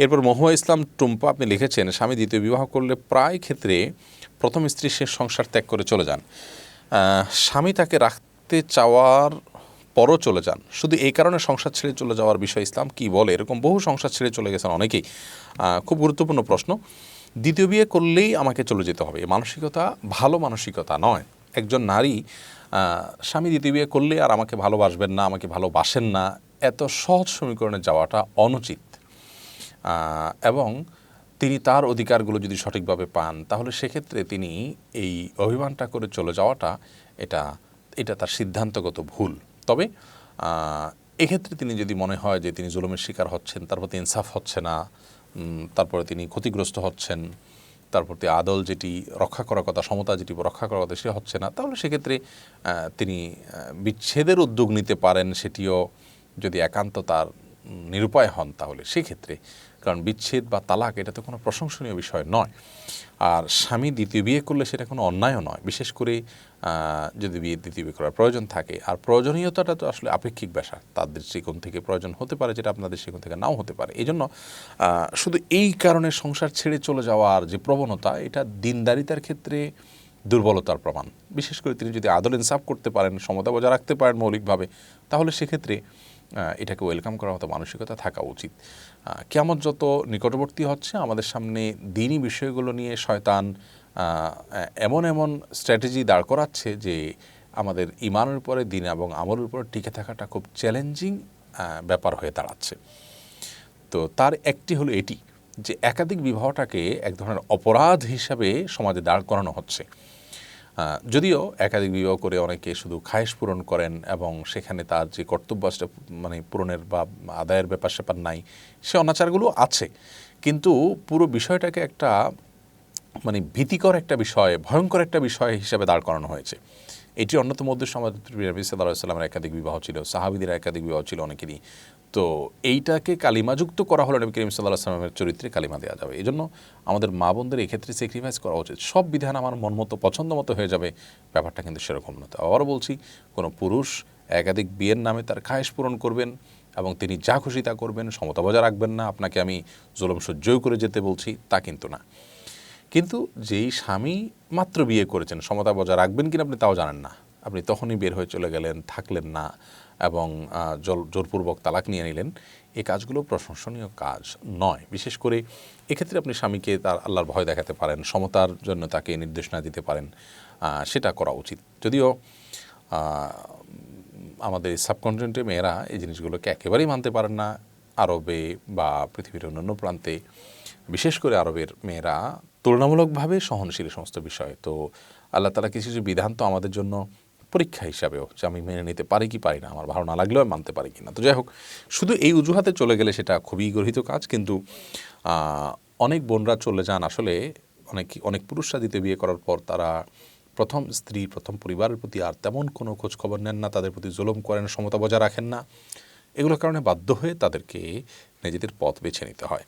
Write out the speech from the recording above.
এরপর মহুয়া ইসলাম টুম্পা আপনি লিখেছেন, স্বামী দ্বিতীয় বিবাহ করলে প্রায় ক্ষেত্রে প্রথম স্ত্রী শেষ সংসার ত্যাগ করে চলে যান। স্বামী তাকে রাখতে চাওয়ার পরও চলে যান, শুধু এই কারণে সংসার ছেড়ে চলে যাওয়ার বিষয় ইসলাম কি বলে? এরকম বহু সংসার ছেড়ে চলে গেছেন অনেকেই। খুব গুরুত্বপূর্ণ প্রশ্ন। দ্বিতীয় বিয়ে করলেই আমাকে চলে যেতে হবে, এই মানসিকতা ভালো মানসিকতা নয়। একজন নারী স্বামী দ্বিতীয় বিয়ে করলে আর আমাকে ভালোবাসবেন না, আমাকে ভালোবাসেন না, এত সহজ সমীকরণে যাওয়াটা অনুচিত। এবং তিনি তার অধিকারগুলো যদি সঠিকভাবে পান তাহলে সেক্ষেত্রে তিনি এই অভিমানটা করে চলে যাওয়াটা এটা তার সিদ্ধান্তগত ভুল। তবে এক্ষেত্রে তিনি যদি মনে হয় যে তিনি জুলুমের শিকার হচ্ছেন, তার প্রতি ইনসাফ হচ্ছে না, তারপরে তিনি ক্ষতিগ্রস্ত হচ্ছেন, তার প্রতি আদল যেটি রক্ষা করার কথা, সমতা যেটি রক্ষা করার কথা সে হচ্ছে না, তাহলে সেক্ষেত্রে তিনি বিচ্ছেদের উদ্যোগ নিতে পারেন। সেটিও যদি একান্ত তার নিরুপায় হন তাহলে সেক্ষেত্রে, কারণ বিচ্ছেদ বা তালাক এটা তো কোনো প্রশংসনীয় বিষয় নয়। আর স্বামী দ্বিতীয় বিয়ে করলে সেটা কোনো অন্যায়ও নয়, বিশেষ করে যদি দ্বিতীয় বিয়ে করার প্রয়োজন থাকে। আর প্রয়োজনীয়তাটা তো আসলে আপেক্ষিক বিষয়, তার দৃষ্টিকোণ থেকে প্রয়োজন হতে পারে যেটা আপনাদের দৃষ্টিকোণ থেকে নাও হতে পারে। এই জন্য শুধু এই কারণে সংসার ছেড়ে চলে যাওয়ার যে প্রবণতা, এটা দিনদারিতার ক্ষেত্রে দুর্বলতার প্রমাণ। বিশেষ করে তিনি যদি আদল ইনসাফ করতে পারেন, সমতা বজায় রাখতে পারেন মৌলিকভাবে, তাহলে সেক্ষেত্রে এটাকে ওয়েলকাম করার মতো মানসিকতা থাকা উচিত। কিয়ামত যত নিকটবর্তী হচ্ছে, আমাদের সামনে দিনই বিষয়গুলো নিয়ে শয়তান এমন এমন স্ট্র্যাটেজি দাঁড় করাচ্ছে যে আমাদের ইমানের উপরে, দিন এবং আমলের উপরে টিকে থাকাটা খুব চ্যালেঞ্জিং ব্যাপার হয়ে দাঁড়াচ্ছে। তো তার একটি হলো এটি যে একাধিক বিবাহটাকে এক ধরনের অপরাধ হিসাবে সমাজে দাঁড় করানো হচ্ছে। যদিও একাধিক বিবাহ করে অনেকে শুধু খায়েশ পূরণ করেন এবং সেখানে তার যে কর্তব্য মানে পূরণের বা আদায়ের ব্যাপার স্যাপার নাই, সে অনাচারগুলো আছে, কিন্তু পুরো বিষয়টাকে একটা মানে ভীতিকর একটা বিষয়, ভয়ঙ্কর একটা বিষয় হিসাবে দাঁড় করানো হয়েছে। এটি অন্যতম উদ্দেশ্য আমাদের নবী সাল্লাল্লাহু আলাইহি ওয়াসাল্লামের একাধিক বিবাহ ছিল, সাহাবীদের একাধিক বিবাহ ছিল অনেকেরই। তো এইটাকে কালিমাযুক্ত করা হলো নবী করিম সাল্লাল্লাহু আলাইহি ওয়াসাল্লামের চরিত্রে কালিমা দেওয়া যাবে। এই জন্য আমাদের মা বোনদের এক্ষেত্রে স্যাক্রিফাইস করা উচিত। সব বিধান আমার মন মতো পছন্দ মতো হয়ে যাবে, ব্যাপারটা কিন্তু সেরকম না। আবারও বলছি, কোনো পুরুষ একাধিক বিয়ের নামে তার খায়েশ পূরণ করবেন এবং তিনি যা খুশি তা করবেন, সমতা বজায় রাখবেন না, আপনাকে আমি জুলুম সহ্যই করে যেতে বলছি তা কিন্তু না। কিন্তু যেই স্বামী মাত্র বিয়ে করেছেন, সমতা বজায় রাখবেন কিনা আপনি তাও জানেন না, আপনি তখনই বের হয়ে চলে গেলেন, থাকলেন না এবং জোরপূর্বক তালাক নিয়ে নিলেন, এই কাজগুলো প্রশংসনীয় কাজ নয়। বিশেষ করে এক্ষেত্রে আপনি স্বামীকে তার আল্লাহর ভয় দেখাতে পারেন, সমতার জন্য তাকে নির্দেশনা দিতে পারেন, সেটা করা উচিত। যদিও আমাদের সাবকন্টিনেন্টে মেয়েরা এই জিনিসগুলোকে একেবারেই মানতে পারেন না। আরবে বা পৃথিবীর অন্যান্য প্রান্তে, বিশেষ করে আরবের মেয়েরা তুলনামূলকভাবে সহনশীল সমস্ত বিষয়। তো আল্লাহ তাআলা কিছু কিছু বিধান তো আমাদের জন্য পরীক্ষা হিসাবেও, যে আমি মেনে নিতে পারি কি পারি না, আমার ভালো না লাগলেও আমি মানতে পারি কি না। তো যাই হোক, শুধু এই অজুহাতে চলে গেলে সেটা খুবই গর্হিত কাজ। কিন্তু অনেক বোনরা চলে যান, আসলে অনেক পুরুষরা দ্বিতীয় বিয়ে করার পর তারা প্রথম স্ত্রী, প্রথম পরিবারের প্রতি আর তেমন কোনো খোঁজখবর নেন না, তাদের প্রতি জুলুম করেন, সমতা বজায় রাখেন না। এগুলোর কারণে বাধ্য হয়ে তাদেরকে নিজেদের পথ বেছে নিতে হয়।